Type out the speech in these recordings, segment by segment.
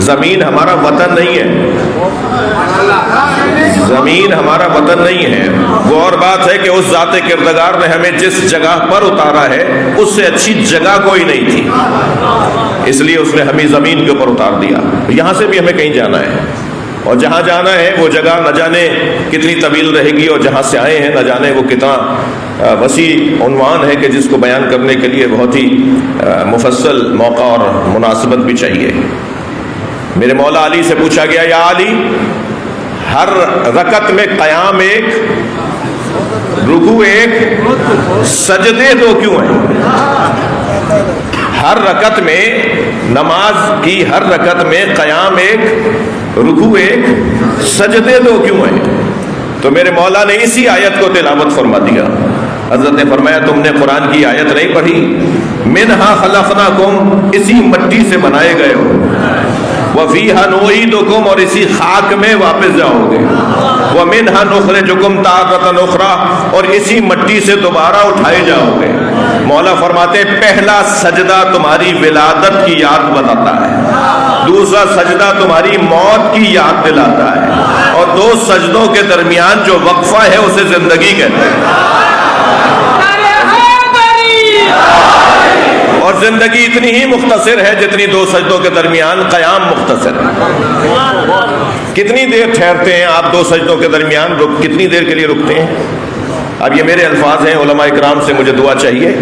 زمین ہمارا وطن نہیں ہے، زمین ہمارا وطن نہیں ہے۔ وہ اور بات ہے کہ اس ذات کردگار نے ہمیں جس جگہ پر اتارا ہے اس سے اچھی جگہ کوئی نہیں تھی، اس لیے اس نے ہمیں زمین کے اوپر اتار دیا۔ یہاں سے بھی ہمیں کہیں جانا ہے، اور جہاں جانا ہے وہ جگہ نہ جانے کتنی طویل رہے گی، اور جہاں سے آئے ہیں نہ جانے وہ کتنا وسیع عنوان ہے کہ جس کو بیان کرنے کے لیے بہت ہی مفصل موقع اور مناسبت بھی چاہیے۔ میرے مولا علی سے پوچھا گیا، یا علی، ہر رکعت میں قیام ایک، رکوع ایک، سجدے دو کیوں ہیں؟ ہر رکعت میں، نماز کی ہر رکعت میں قیام ایک، رکوع ایک، سجدے دو کیوں ہیں؟ تو میرے مولا نے اسی آیت کو تلاوت فرما دیا۔ حضرت نے فرمایا، تم نے قرآن کی آیت نہیں پڑھی؟ منہا خلقناکم، اسی مٹی سے بنائے گئے ہو، وفیہا نعیدکم، اور اسی خاک میں واپس جاؤ گے، ومنہا نخرجکم تارۃ اخری، اور اسی مٹی سے دوبارہ اٹھائے جاؤ گے۔ مولا فرماتے ہیں پہلا سجدہ تمہاری ولادت کی یاد بتاتا ہے، دوسرا سجدہ تمہاری موت کی یاد دلاتا ہے، اور دو سجدوں کے درمیان جو وقفہ ہے اسے زندگی کہتے ہیں۔ اور زندگی اتنی ہی مختصر ہے جتنی دو سجدوں کے درمیان قیام مختصر ہے۔ کتنی دیر ٹھہرتے ہیں آپ دو سجدوں کے درمیان؟ کتنی دیر کے لیے رکتے ہیں؟ اب یہ میرے الفاظ ہیں، علماء اکرام سے مجھے دعا چاہیے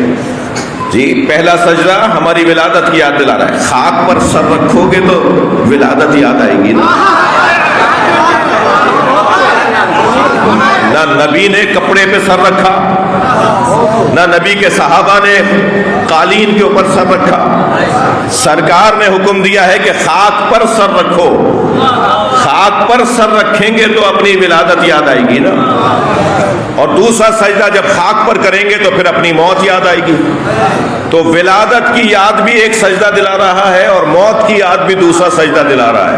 جی۔ پہلا سجدہ ہماری ولادت کی یاد دلا رہا ہے، خاک پر سر رکھو گے تو ولادت یاد آئے گی نا۔ نہ نبی نے کپڑے پہ سر رکھا، نہ نبی کے صحابہ نے قالین کے اوپر سر رکھا، سرکار نے حکم دیا ہے کہ خاک پر سر رکھو۔ خاک پر سر رکھیں گے تو اپنی ولادت یاد آئے گی نا، اور دوسرا سجدہ جب خاک پر کریں گے تو پھر اپنی موت یاد آئے گی۔ تو ولادت کی یاد بھی ایک سجدہ دلا رہا ہے، اور موت کی یاد بھی دوسرا سجدہ دلا رہا ہے،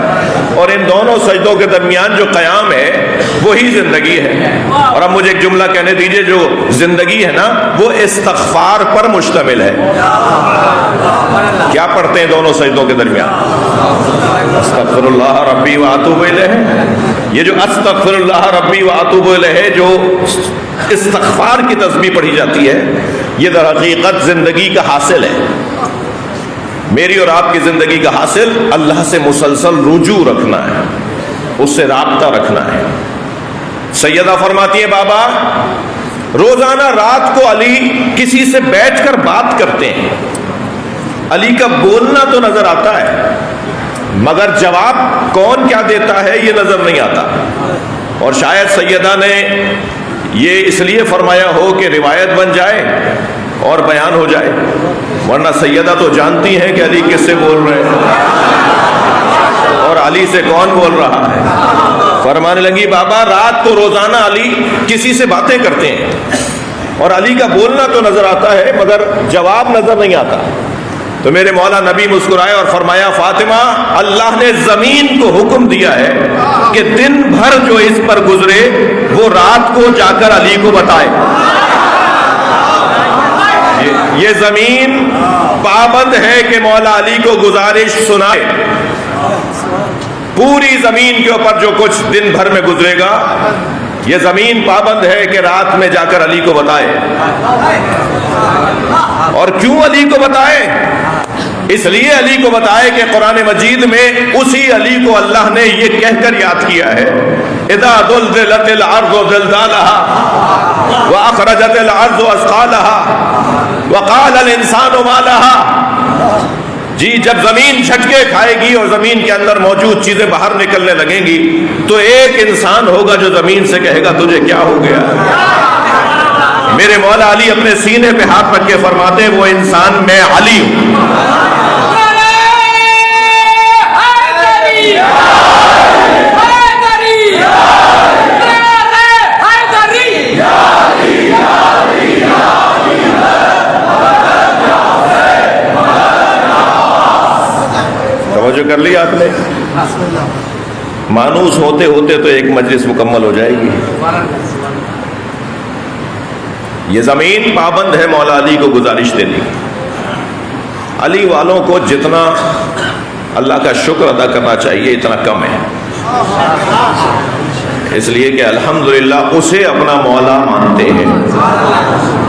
اور ان دونوں سجدوں کے درمیان جو قیام ہے وہی زندگی ہے۔ اور اب مجھے ایک جملہ کہنے دیجئے، جو زندگی ہے نا وہ استغفار پر مشتمل ہے۔ کیا پڑھتے ہیں دونوں سجدوں کے درمیان؟ استغفر اللہ ربی واتوب الیہ۔ یہ جو استغفر اللہ ربی واتوب الیہ جو استغفار کی تسبیح پڑھی جاتی ہے، یہ در حقیقت زندگی کا حاصل ہے۔ میری اور آپ کی زندگی کا حاصل اللہ سے مسلسل رجوع رکھنا ہے، اس سے رابطہ رکھنا ہے۔ سیدہ فرماتی ہے، بابا روزانہ رات کو علی کسی سے بیٹھ کر بات کرتے ہیں، علی کا بولنا تو نظر آتا ہے مگر جواب کون کیا دیتا ہے یہ نظر نہیں آتا۔ اور شاید سیدہ نے یہ اس لیے فرمایا ہو کہ روایت بن جائے اور بیان ہو جائے، ورنہ سیدہ تو جانتی ہیں کہ علی کس سے بول رہے ہیں اور علی سے کون بول رہا ہے۔ فرمانے لگی، بابا رات کو روزانہ علی کسی سے باتیں کرتے ہیں، اور علی کا بولنا تو نظر آتا ہے مگر جواب نظر نہیں آتا۔ تو میرے مولا نبی مسکرائے اور فرمایا، فاطمہ اللہ نے زمین کو حکم دیا ہے کہ دن بھر جو اس پر گزرے وہ رات کو جا کر علی کو بتائے۔ یہ زمین پابند ہے کہ مولا علی کو گزارش سنائے۔ پوری زمین کے اوپر جو کچھ دن بھر میں گزرے گا یہ زمین پابند ہے کہ رات میں جا کر علی کو بتائے۔ اور کیوں علی کو بتائے؟ اس لیے علی کو بتائے کہ قرآن مجید میں اسی علی کو اللہ نے یہ کہہ کر یاد کیا ہے، اذا زلزلت الارض زلزالها واخرجت الارض اثقالها وقال الانسان ما لها۔ جی جب زمین جھٹکے کھائے گی اور زمین کے اندر موجود چیزیں باہر نکلنے لگیں گی تو ایک انسان ہوگا جو زمین سے کہے گا تجھے کیا ہو گیا۔ میرے مولا علی اپنے سینے پہ ہاتھ رکھ کے فرماتے ہیں، وہ انسان میں علی ہوں۔ توجہ کر لی آپ نے؟ مانوس ہوتے ہوتے تو ایک مجلس مکمل ہو جائے گی۔ یہ زمین پابند ہے مولا علی کو گزارش دینے کی۔ علی والوں کو جتنا اللہ کا شکر ادا کرنا چاہیے، اتنا کم ہے، اس لیے کہ الحمدللہ اسے اپنا مولا مانتے ہیں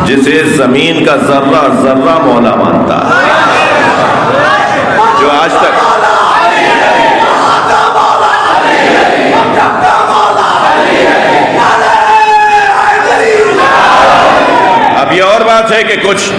جسے زمین کا ذرہ ذرہ مولا مانتا ہے، جو آج تک اب یہ اور بات ہے کہ کچھ